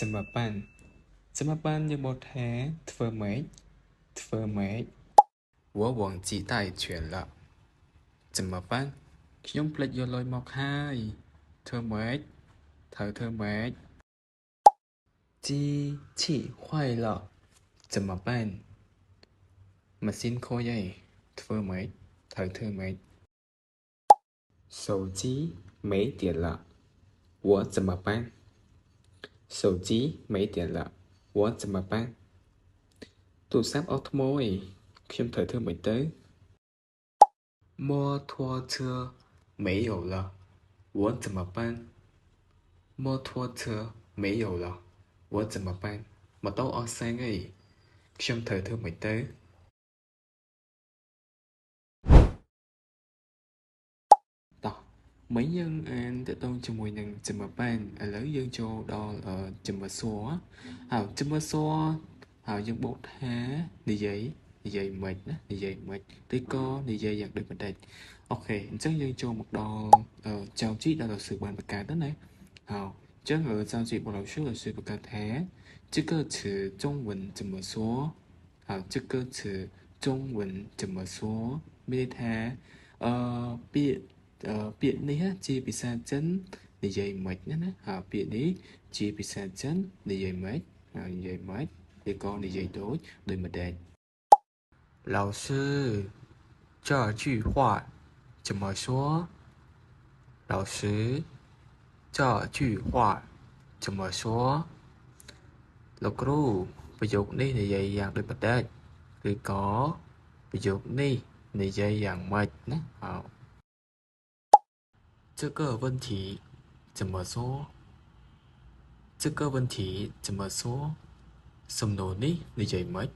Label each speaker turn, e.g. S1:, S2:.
S1: 怎么办怎么办ยังบ่แท้ធ្វើម៉េចធ្វើម៉េច我忘记带钱了怎么办ខ្ញុំភ្លេចយកលុយមកហើយធ្វើម៉េចត្រូវធ្វើម៉េច机器坏了怎么办ម៉ាស៊ីនខូចហើយធ្វើម៉េចត្រូវធ្វើម៉េច手机没电了我怎么办手机没电了我怎么办ទូរស័ព្ទអស់ថ្មឯងខ្ញុំត្រូវធ្វើម៉េចទៅ摩托车没有了我怎么办摩托车没有了我怎么办ម៉ូតូអស់សែងឯងខ្ញុំត្រូវធ្វើម៉េចទៅតោះមិញយើងអានតទៅជាមួយនឹង怎么办ឥឡូវយើងចូលដល់怎么说ហើយ怎么说ហើយយើងបូកថានិយាយមិនណានិយាយមិនឬក៏និយាយយ៉ាងដូចម្ដេចអូខេអញ្ចឹងយើងចូលមកដល់ចៅជីដែល老师បានបង្កើតទៅណា好这个造句不老师老师不跟他这个词中文怎么说好这个词中文怎么说មានថាពាក្យពាក្យនេះជាភាសាចិននិយាយមិនណាហើយពាក្យនេះជាភាសាចិននិយាយមិនហើយនិយាយមិនឬក៏និយាយដូចម្ដេច老师这句话怎么说老师这句话怎么说លោកគ្រូប្រយោគនេះនិយាយយ៉ាងដូចម្ដេចឬក៏ប្រយោគនេះនិយាយយ៉ាងម៉េចណា这个问题怎么说这个问题怎么说សំណួរនេះនិយាយម៉េច